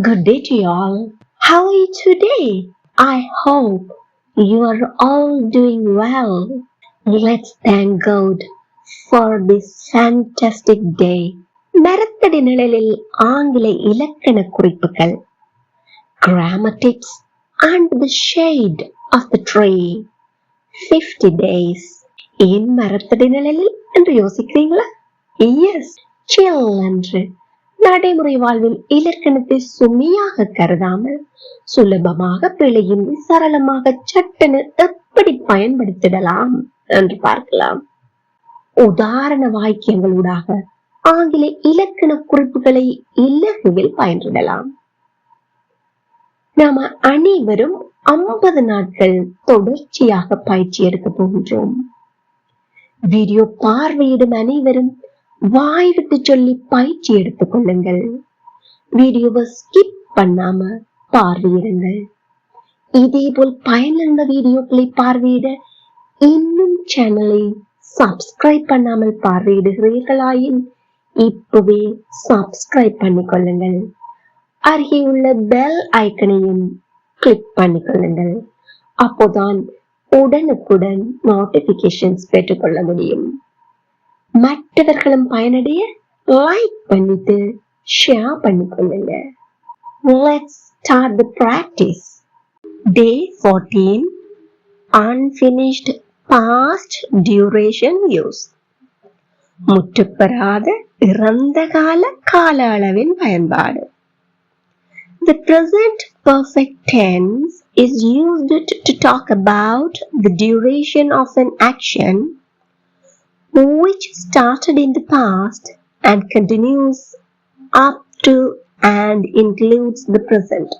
Good day to you all. How are you today? I hope you are all doing well. Let's thank God for this fantastic day. மரத்தடி நிழலில் ஆங்கில இலக்கண குறிப்புகள், grammar tips and the shade of the tree. 50 days. ஏன் மரத்தடி நிழலில் என்று யோசிக்கிறீங்களா? Yes, chill என்று நடைமுறை வாழ்வில் இலக்கணத்தை சுமையாக கருதாமல் சுலபமாக பிழையின்றி சரளமாக சட்டென எப்படி பயன்படுத்திடலாம் என்று பார்க்கலாம். உதாரண வாக்கியங்களூடாக ஆங்கில இலக்கண குறிப்புகளை இலகுவில் பயன்படலாம். நாம அனைவரும் 50 நாட்கள் தொடர்ச்சியாக பயிற்சி எடுக்க போகின்றோம். வீடியோ பார்வையிடும் அனைவரும் வாய் விட்டு சொல்லி பயிற்சி எடுத்துக் கொள்ளுங்கள். வீடியோவை ஸ்கிப் பண்ணாம பார்வையிடுங்கள். இதேபோல் பயனுள்ள வீடியோக்களை பார்வையிட இன்னும் சேனலை சப்ஸ்கிரைப் பண்ணாமல் பார்வையிடுகிறீர்களாயின் இப்பவே சப்ஸ்கிரைப் பண்ணிக்கொள்ளுங்கள். அருகே உள்ள பெல் ஐக்கனையும் கிளிக் பண்ணிக்கொள்ளுங்கள். அப்போதான் உடனுக்குடன் நோட்டிபிகேஷன்ஸ் பெற்றுக்கொள்ள முடியும். மற்றவர்களும் பயனடைய லைக் பண்ணிட்டு ஷேர் பண்ணிக்கொள்ளுங்க. Let's start the practice. Day 14. Unfinished past duration use. முற்றுப்பெறாத இறந்த கால கால அளவின் பயன்பாடு. The present perfect tense is used to talk about the duration of an action which started in the past and continues up to and includes the present.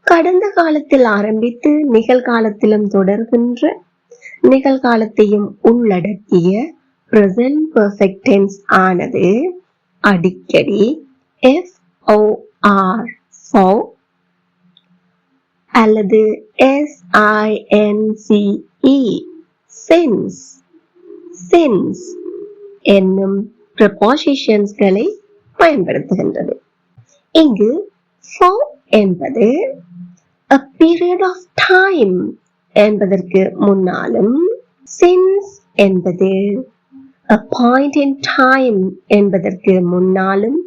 கடந்த காலத்தில் ஆரம்பித்து நிகழ்காலத்திலும் தொடர்கின்ற நிகழ்காலத்தையும் உள்ளடக்கிய present perfect tense ஆனது அடிக்கடி FOR for அல்லது SINCE since என்னும் prepositionsகளை பயன்படுத்துகின்றது. இங்கு for என்பது a period of time என்பதற்கு முன்னாலும், since என்பது a point in time என்பதற்கு முன்னாலும்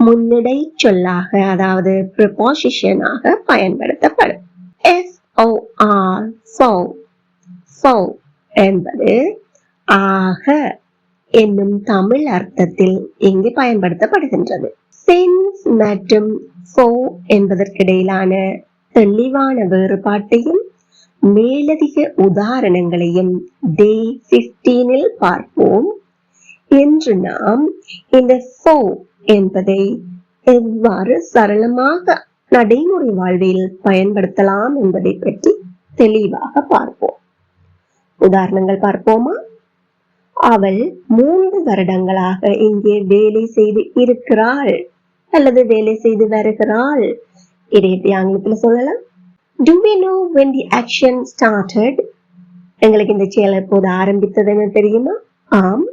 முன்னிடை சொல்லாக, அதாவது prepositionஆக பயன்படுத்தப்படும். for என்பது ஆக என்னும் தமிழ் அர்த்தத்தில் இங்கு பயன்படுத்தப்படுகின்றது. since மற்றும் for என்பதற்கிடையிலான தெளிவான வேறுபாட்டையும் மேலதிக உதாரணங்களையும் day 15 பார்ப்போம். இன்று நாம் இந்த for என்பதை எவ்வாறு சரளமாக நடைமுறை வாழ்வில் பயன்படுத்தலாம் என்பதை பற்றி தெளிவாக பார்ப்போம். உதாரணங்கள் பார்ப்போமா? அவள் 3 வருடங்களாக இங்கே வேலை செய்து இருக்கிறாள் அல்லது வேலை செய்து வருகிறாள். இதை எப்படி ஆங்கிலத்தில் சொல்லலாம்? Do we know when the action started? எங்களுக்கு இந்த செயல் எப்போது ஆரம்பித்ததுன்னு தெரியுமா? ஆம்.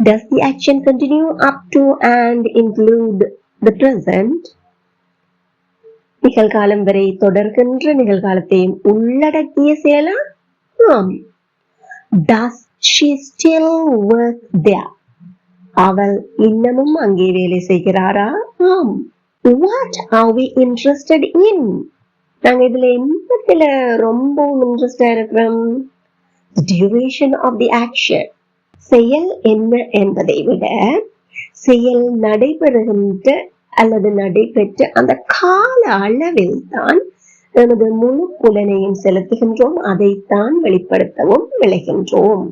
Does the action continue up to and include the present? நிகழ்காலம் வரை தொடர்கின்ற நிகழ்காலத்தையும் உள்ளடக்கிய செயலா? ஆம். Does she still work there? அவள் இன்னமும் அங்கே வேலை செய்கிறாரா? ஆம். What are we interested in? நாங்க இதுல என்னத்துல ரொம்ப இன்ட்ரெஸ்டா இருக்கிறோம்? The duration of the action. செயல் என்ன என்பதை விட செயல் நடைபெறுகின்ற அல்லது நடைபெற்ற அந்த கால அளவில் தான் நமது முழு புலனையும் செலுத்துகின்றோம். அதைத்தான் வெளிப்படுத்தவும் விளைகின்றோம்.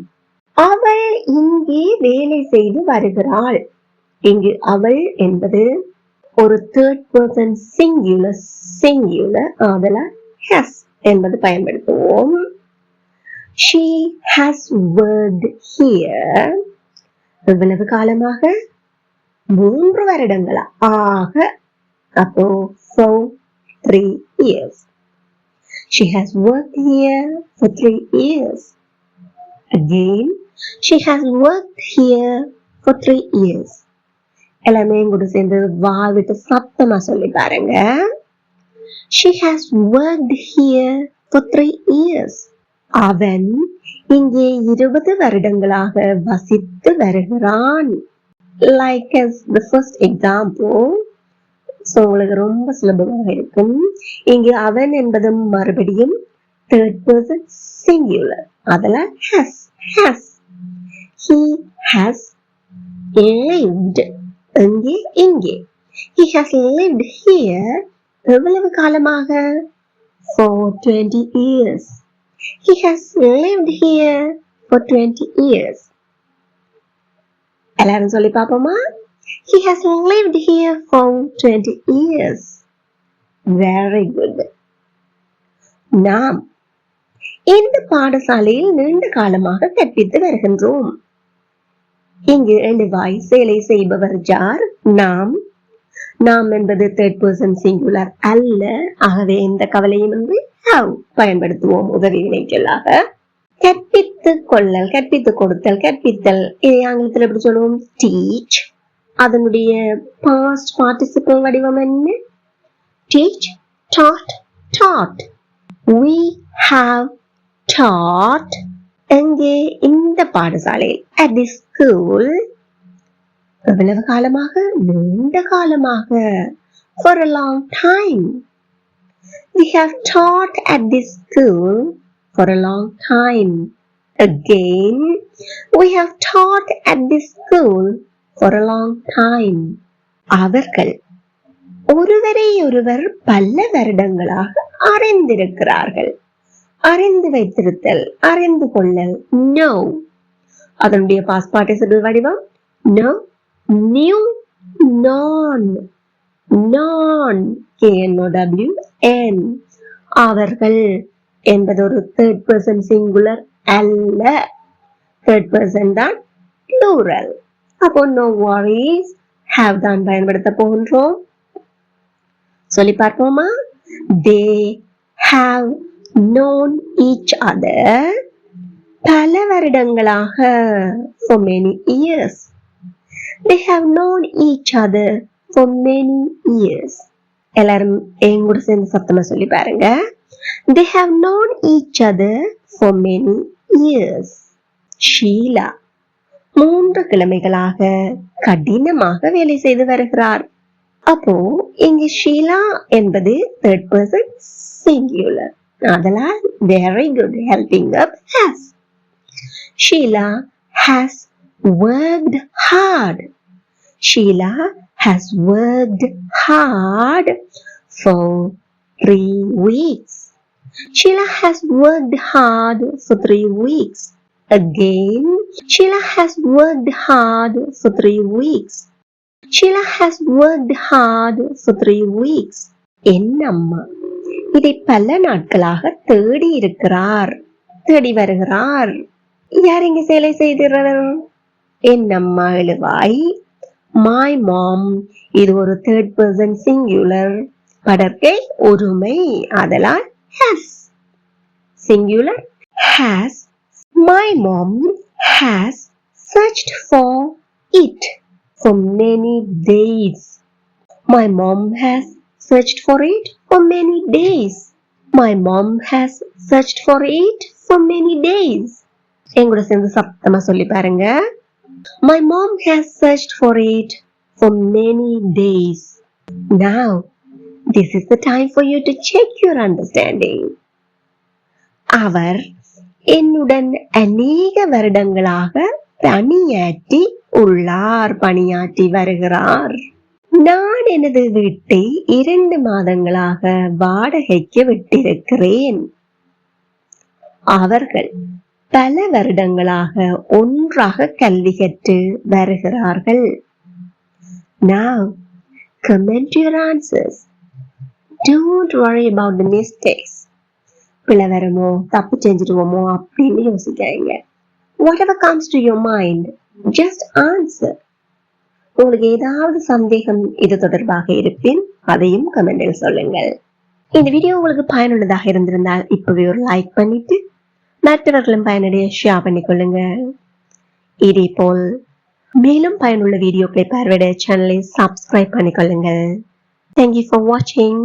அவள் இங்கே வேலை செய்து வருகிறாள். இங்கு அவள் என்பது ஒரு third person singular ஆதல has என்பது பயன்படுத்துவோம். She has worked here. எவ்வளவு காலமாக? 3 வருடங்களா? ஆக அப்போ for 3 years. She has worked here for 3 years. Again, she has worked here for 3 years. எல்லாமே கூட சேர்ந்து வாய் விட்டு சத்தமா சொல்லி பாருங்க. She has worked here for 3 years. அவன் இங்கே 20 வருடங்களாக வசித்து வருகிறான். Like as the first example. So உங்களுக்கு ரொம்ப சுலபமாக இருக்கும். இங்கு அவன் என்பது மறுபடியும் third person singular. அதெல்லாம் has. He has lived. இங்கே he has lived here எவ்வளவு காலமாக? For 20 years. He has lived here for 20 years. எல்லாரும் சொல்லி பாப்போமா? He has lived here for 20 years. Very good. நாம் இந்த பாடசாலையில் நீண்ட காலமாக கற்பித்து வருகின்றோம். இங்கு எழுவாய் செயலை செய்பவர் யார்? நாம். நாம் என்பது third person singular அல்ல. ஆகவே இந்த கவலையும் வந்து have பயன்படுத்துவோம் உதவி வினைச்சொல்லாக. கற்பித்துக் கொள்ளல், கற்பித்துக் கொடுத்தல், கற்பித்தல், இதை ஆங்கிலத்தில் எப்படி சொல்லுவோம்? teach. அதனுடைய past participle வடிவம் என்ன? teach, taught, taught. We have taught. எங்கே? இந்த பாடசாலையில் at this school. எவ்வளவு காலமாக? நீண்ட காலமாக. For a long time. We have taught at this school for a long time. Again, we have taught at this school for a long time. அவர்கள் ஒருவரை ஒருவர் பல வருடங்களாக அறிந்திருக்கிறார்கள். அறிந்து வைத்திருத்தல், அறிந்து கொள்ளல், know. அதனுடைய past participle வடிவம் know, knew, known, known, K-N-O-W-N. அவர்கள் என்பது ஒரு third person singular அல்ல. third person தான் plural. அப்போ no worries, have தான் பயன்படுத்த போகின்றோம். சொல்லி பார்ப்போமா? They have known each other பல வருடங்களாக. For many years. They have known each other for many years. எல்லாரும் எங்கூட சேர்ந்து சத்தமா சொல்லி பாருங்க. They have known each other for many years. Sheila 3 கிழமைகளாக கடினமாக வேலை செய்து வருகிறார். அப்போ இங்கு ஷீலா என்பது third person singular. அதனால் very good, helping up has. Sheila has worked hard. Sheila has worked hard for 3 weeks. Sheila has worked hard for 3 weeks. Again, Sheila has worked hard for 3 weeks. Sheila has worked hard for 3 weeks. என்னம்மா இதை பல நாட்களாக தேடி இருக்கிறார், தேடி வருகிறார். யார் இங்கு சேலை செய்கிறார்? என்னம்மா எழுவாய். My mom இது ஒரு third person singular. படர்க்கை ஒருமை, அதனால் has. Singular has. My mom has searched for it for many days. My mom has searched for it for many days. My mom has searched for it for many days. எங்கூட சேர்ந்து சத்தமா சொல்லி பாருங்க. My mom has searched for it for many days. Now, this is the time for you to check your understanding. அவர் என்னுடன் அநேக வருடங்களாக பணியாற்றி உள்ளார், பணியாற்றி வருகிறார். நான் எனது வீட்டை 2 மாதங்களாக வாடகைக்கு விட்டிருக்கிறேன். அவர்கள் பல வருடங்களாக ஒன்றாக கல்வி கற்று வருகிறார்கள். Now, comment your answers. Don't worry about the mistakes. பிழை வருமோ, தப்பு செஞ்சிடுவோமோ அப்படின்னு யோசிக்காங்க. Whatever comes to your mind, just answer. உங்களுக்கு ஏதாவது சந்தேகம் இது தொடர்பாக இருப்பின் அதையும் கமெண்டில் சொல்லுங்கள். இந்த வீடியோ உங்களுக்கு பயனுள்ளதாக இருந்திருந்தால் இப்பவே ஒரு லைக் பண்ணிட்டு மற்றவர்களும் பயனடைய ஷேர் பண்ணிக்கொள்ளுங்க. இதே போல் மேலும் பயனுள்ள வீடியோக்களை பார்வையிட சேனலை subscribe பண்ணிக்கொள்ளுங்கள். Thank you for watching.